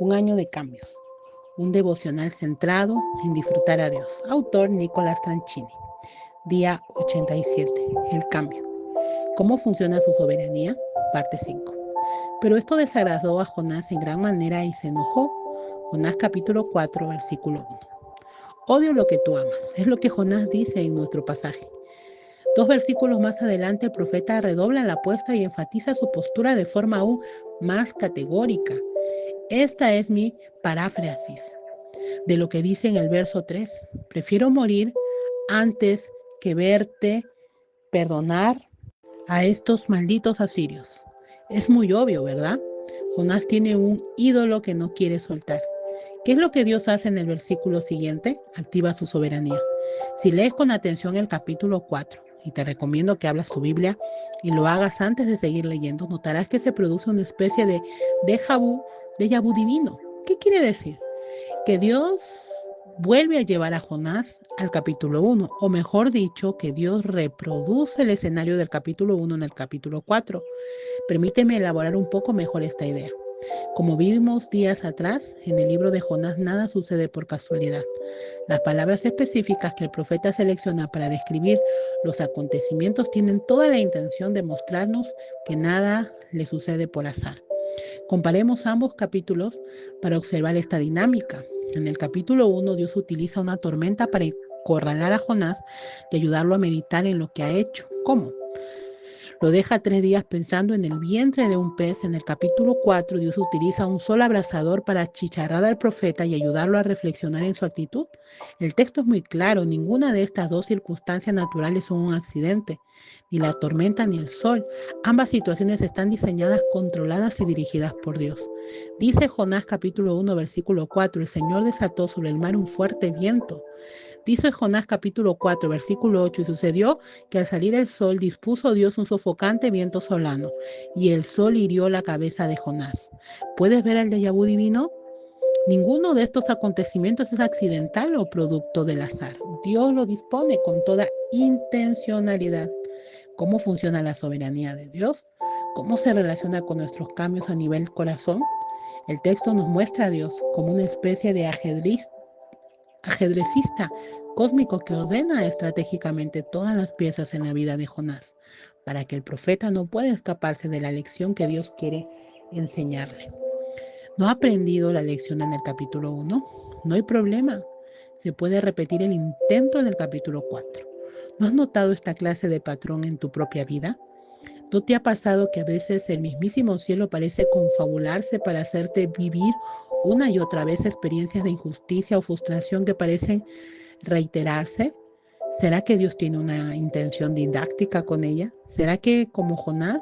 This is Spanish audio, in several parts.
Un año de cambios. Un devocional centrado en disfrutar a Dios. Autor Nicolás Tranchini. Día 87. El cambio. ¿Cómo funciona su soberanía? Parte 5. Pero esto desagradó a Jonás en gran manera y se enojó. Jonás capítulo 4, versículo 1. Odio lo que tú amas. Es lo que Jonás dice en nuestro pasaje. 2 versículos más adelante, el profeta redobla la apuesta y enfatiza su postura de forma aún más categórica. Esta es mi paráfrasis de lo que dice en el verso 3. Prefiero morir antes que verte perdonar a estos malditos asirios. Es muy obvio, ¿verdad? Jonás tiene un ídolo que no quiere soltar. ¿Qué es lo que Dios hace en el versículo siguiente? Activa su soberanía. Si lees con atención el capítulo 4, y te recomiendo que abras tu Biblia y lo hagas antes de seguir leyendo, notarás que se produce una especie de déjà vu divino. ¿Qué quiere decir? Que Dios vuelve a llevar a Jonás al capítulo 1, o mejor dicho, que Dios reproduce el escenario del capítulo 1 en el capítulo 4. Permíteme elaborar un poco mejor esta idea. Como vimos días atrás, en el libro de Jonás nada sucede por casualidad. Las palabras específicas que el profeta selecciona para describir los acontecimientos tienen toda la intención de mostrarnos que nada le sucede por azar. Comparemos ambos capítulos para observar esta dinámica. En el capítulo 1, Dios utiliza una tormenta para acorralar a Jonás y ayudarlo a meditar en lo que ha hecho. ¿Cómo? Lo deja 3 días pensando en el vientre de un pez. En el capítulo 4, Dios utiliza un sol abrasador para achicharrar al profeta y ayudarlo a reflexionar en su actitud. El texto es muy claro, ninguna de estas dos circunstancias naturales son un accidente, ni la tormenta ni el sol. Ambas situaciones están diseñadas, controladas y dirigidas por Dios. Dice Jonás capítulo 1, versículo 4, el Señor desató sobre el mar un fuerte viento. Dice Jonás capítulo 4, versículo 8, y sucedió que al salir el sol dispuso Dios un sofocante viento solano, y el sol hirió la cabeza de Jonás. ¿Puedes ver el déjà vu divino? Ninguno de estos acontecimientos es accidental o producto del azar. Dios lo dispone con toda intencionalidad. ¿Cómo funciona la soberanía de Dios? ¿Cómo se relaciona con nuestros cambios a nivel corazón? El texto nos muestra a Dios como una especie de ajedrecista cósmico que ordena estratégicamente todas las piezas en la vida de Jonás, para que el profeta no pueda escaparse de la lección que Dios quiere enseñarle. ¿No ha aprendido la lección en el capítulo 1? No hay problema. Se puede repetir el intento en el capítulo 4. ¿No has notado esta clase de patrón en tu propia vida? ¿No te ha pasado que a veces el mismísimo cielo parece confabularse para hacerte vivir una y otra vez experiencias de injusticia o frustración que parecen reiterarse? ¿Será que Dios tiene una intención didáctica con ella? ¿Será que como Jonás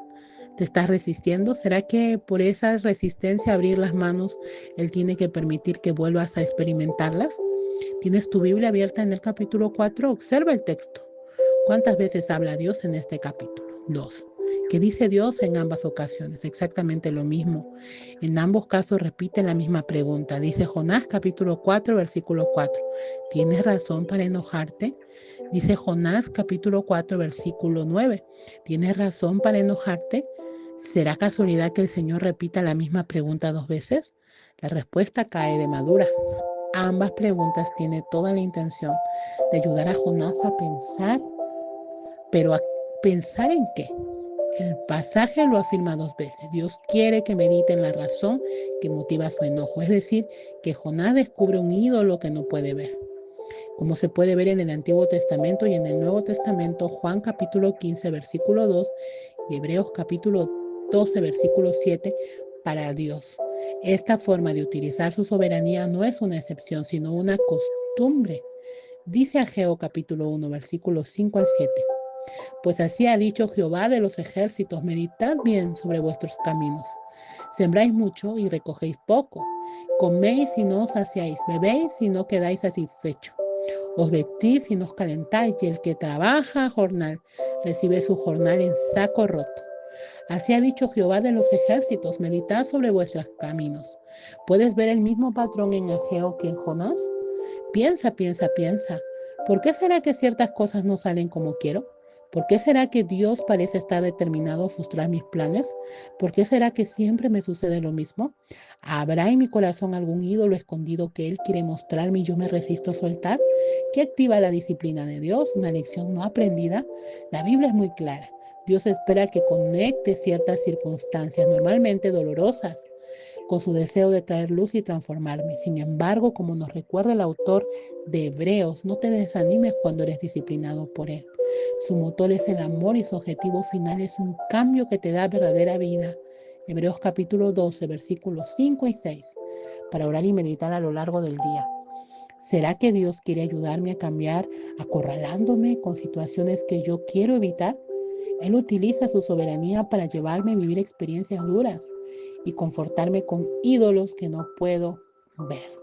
te estás resistiendo? ¿Será que por esa resistencia a abrir las manos Él tiene que permitir que vuelvas a experimentarlas? ¿Tienes tu Biblia abierta en el capítulo 4? Observa el texto. ¿Cuántas veces habla Dios en este capítulo? 2. ¿Qué dice Dios en ambas ocasiones? Exactamente lo mismo. En ambos casos repite la misma pregunta. Dice Jonás capítulo 4, versículo 4. ¿Tienes razón para enojarte? Dice Jonás capítulo 4, versículo 9. ¿Tienes razón para enojarte? ¿Será casualidad que el Señor repita la misma pregunta 2 veces? La respuesta cae de madura. Ambas preguntas tienen toda la intención de ayudar a Jonás a pensar, pero ¿a pensar en qué? El pasaje lo afirma 2 veces. Dios quiere que medite en la razón que motiva su enojo, es decir, que Jonás descubre un ídolo que no puede ver. Como se puede ver en el Antiguo Testamento y en el Nuevo Testamento, Juan capítulo 15, versículo 2 y Hebreos capítulo 12, versículo 7, para Dios. Esta forma de utilizar su soberanía no es una excepción, sino una costumbre. Dice Ageo capítulo 1, versículos 5 al 7. Pues así ha dicho Jehová de los ejércitos, meditad bien sobre vuestros caminos. Sembráis mucho y recogéis poco. Coméis y no os saciáis, bebéis y no quedáis satisfechos. Os vestís y no os calentáis, y el que trabaja a jornal recibe su jornal en saco roto. Así ha dicho Jehová de los ejércitos, meditad sobre vuestros caminos. ¿Puedes ver el mismo patrón en Ageo que en Jonás? Piensa, piensa, piensa. ¿Por qué será que ciertas cosas no salen como quiero? ¿Por qué será que Dios parece estar determinado a frustrar mis planes? ¿Por qué será que siempre me sucede lo mismo? ¿Habrá en mi corazón algún ídolo escondido que Él quiere mostrarme y yo me resisto a soltar? ¿Qué activa la disciplina de Dios? ¿Una lección no aprendida? La Biblia es muy clara. Dios espera que conecte ciertas circunstancias, normalmente dolorosas, con su deseo de traer luz y transformarme. Sin embargo, como nos recuerda el autor de Hebreos, no te desanimes cuando eres disciplinado por Él. Su motor es el amor y su objetivo final es un cambio que te da verdadera vida. Hebreos capítulo 12, versículos 5 y 6, para orar y meditar a lo largo del día. ¿Será que Dios quiere ayudarme a cambiar, acorralándome con situaciones que yo quiero evitar? Él utiliza su soberanía para llevarme a vivir experiencias duras y confortarme con ídolos que no puedo ver.